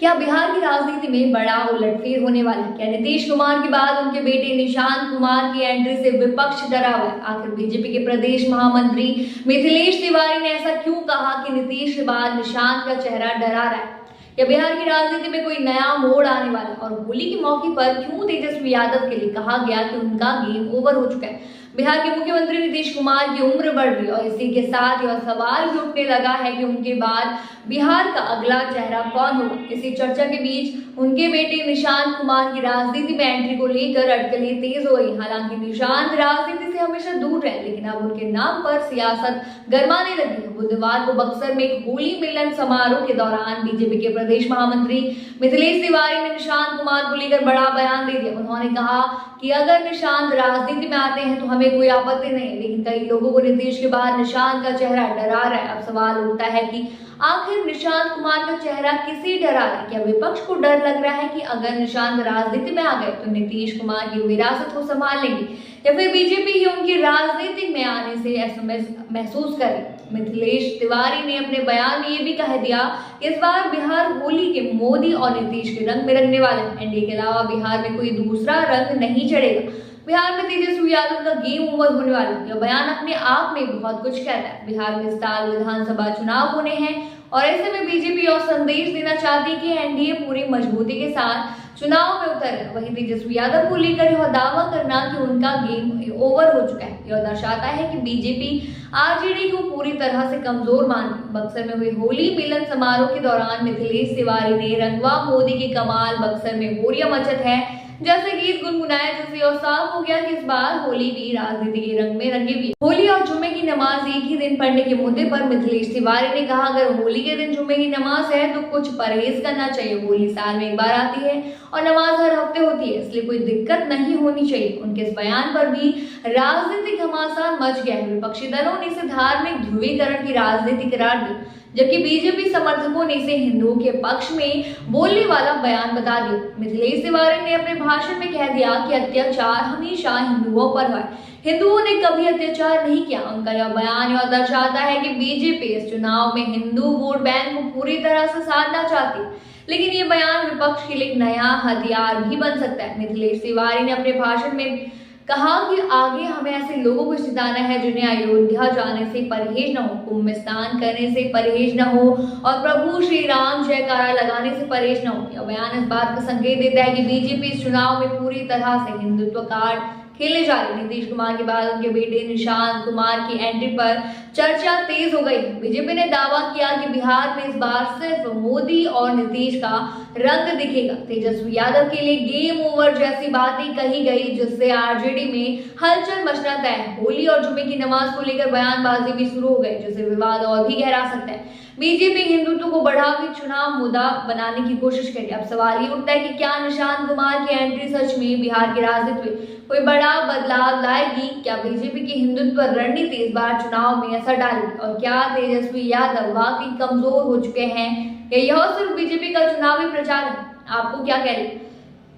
क्या बिहार की राजनीति में बड़ा उलटफेर होने वाला है? क्या नीतीश कुमार के बाद उनके बेटे निशांत कुमार की एंट्री से विपक्ष डरा हुआ है? आखिर बीजेपी के प्रदेश महामंत्री मिथिलेश तिवारी ने ऐसा क्यों कहा कि नीतीश के बाद निशांत का चेहरा डरा रहा है? क्या बिहार की राजनीति में कोई नया मोड़ आने वाला है? और होली के मौके पर क्यों तेजस्वी यादव के लिए कहा गया कि उनका गेम ओवर हो चुका है? बिहार के मुख्यमंत्री नीतीश कुमार की उम्र बढ़ रही है और इसी के साथ यह सवाल भी उठने लगा है कि उनके बाद बिहार का अगला चेहरा कौन होगा। इसी चर्चा के बीच उनके बेटे निशांत कुमार की राजनीति में एंट्री को लेकर अटकलें तेज हो गई। हालांकि निशांत राजनीति से हमेशा दूर रहे, लेकिन अब उनके नाम पर सियासत गरमाने लगी है। बुधवार को बक्सर में एक होली मिलन समारोह के दौरान बीजेपी के प्रदेश महामंत्री मिथिलेश तिवारी ने निशांत कुमार को लेकर बड़ा बयान दे दिया। उन्होंने कहा कि अगर निशांत राजनीति में आते हैं तो हमें कोई आपत्ति नहीं, लेकिन कई लोगों को नीतीश के बाद निशांत का चेहरा डरा रहा है। अब सवाल उठता है कि आखिर निशांत कुमार का चेहरा किसे डरा रहा है? क्या विपक्ष को डर लग रहा है कि अगर निशांत राजनीति में आ गए तो नीतीश कुमार की विरासत को संभाल लेंगे, या फिर बीजेपी ही उनकी राजनीति में आने से असमंजस महसूस करे? मिथिलेश तिवारी ने अपने बयान में ये भी कह दिया कि इस बार बिहार होली के मोदी और नीतीश के रंग में रंगने वाले हैं। एनडीए के अलावा बिहार में कोई दूसरा रंग नहीं चढ़ेगा। बिहार में तेजस्वी यादव का गेम ओवर होने वाला है। यह बयान अपने आप में बहुत कुछ कहता है। बिहार में इस साल विधानसभा चुनाव होने हैं और ऐसे में बीजेपी और संदेश देना चाहती है कि एनडीए पूरी मजबूती के साथ चुनाव में उतर है। वहीं तेजस्वी यादव को लेकर यह दावा करना कि उनका गेम ओवर हो चुका है, यह दर्शाता है कि बीजेपी आरजेडी को पूरी तरह से कमजोर मान रही। बक्सर में हुई होली मिलन समारोह के दौरान मिथिलेश तिवारी ने रंगवा मोदी की कमाल, बक्सर में होरिया मचत है जैसे गीत गुनगुनाया, जिससे यह साफ हो गया कि इस बार होली भी राजनीति के रंग में रंगी हुई। होली और जुम्मे की नमाज एक ही दिन पढ़ने के मुद्दे पर मिथिलेश तिवारी ने कहा, अगर होली के दिन जुम्मे की नमाज है तो कुछ परहेज करना चाहिए। होली साल में एक बार आती है और नमाज हर हफ्ते होती है, इसलिए कोई दिक्कत नहीं होनी चाहिए। उनके इस बयान पर भी राजनीतिक घमासान मच गया है। विपक्षी दलों ने इसे धार्मिक ध्रुवीकरण की राजनीति करार दी, जबकि बीजेपी समर्थकों ने इसे हिंदुओं के पक्ष में बोलने वाला बयान बता दिया। मिथिलेश तिवारी ने अपने भाषण में कह दिया कि अत्याचार हमेशा हिंदुओं पर है, हिंदुओं ने कभी अत्याचार नहीं किया। उनका यह बयान यह दर्शाता है कि बीजेपी इस चुनाव में हिंदू वोट बैंक को पूरी तरह से साधना चाहती है, लेकिन ये बयान विपक्ष के लिए एक नया हथियार भी बन सकता है। मिथिलेश तिवारी ने अपने भाषण में कहा कि आगे हमें ऐसे लोगों को जिताना है जिन्हें अयोध्या जाने से परहेज न हो, कुंभ में स्नान करने से परहेज न हो और प्रभु श्री राम जयकारा लगाने से परहेज न हो। यह बयान इस बात का संकेत देता है कि बीजेपी इस चुनाव में पूरी तरह से हिंदुत्व कार्ड खेले जा रहे। नीतीश कुमार के बाद उनके बेटे निशांत कुमार की एंट्री पर चर्चा तेज हो गई। बीजेपी ने दावा किया कि बिहार में इस बार सिर्फ मोदी और नीतीश का रंग दिखेगा। तेजस्वी यादव के लिए गेम ओवर जैसी बातें कही गई, जिससे आरजेडी में हलचल मचना तय है। होली और जुम्मे की नमाज को लेकर बयानबाजी भी शुरू हो गई, जिससे विवाद और भी गहरा सकता है। बीजेपी हिंदुत्व को बढ़ावी चुनाव मुद्दा बनाने की कोशिश करी। अब सवाल ये उठता है कि क्या निशांत कुमार की एंट्री सच में बिहार की राजनीति में कोई बड़ा बदलाव लाएगी? क्या बीजेपी की हिंदुत्व रणनीति इस बार चुनाव में असर डालेगी? और क्या तेजस्वी यादव वाकई कमजोर हो चुके हैं या यह सिर्फ बीजेपी का चुनावी प्रचार है? आपको क्या कहते?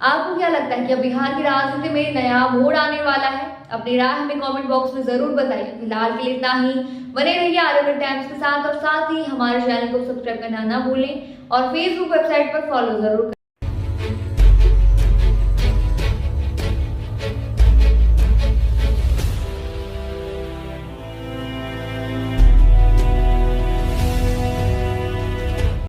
आपको क्या लगता है कि बिहार की राजनीति में नया मोड़ आने वाला है? अपनी राय हमें कमेंट बॉक्स में जरूर बताइए। फिलहाल के लिए इतना ही। बने रहिए आर्यभट्ट टाइम्स के साथ और साथ ही हमारे चैनल को सब्सक्राइब करना ना भूलें और फेसबुक वेबसाइट पर फॉलो जरूर करें।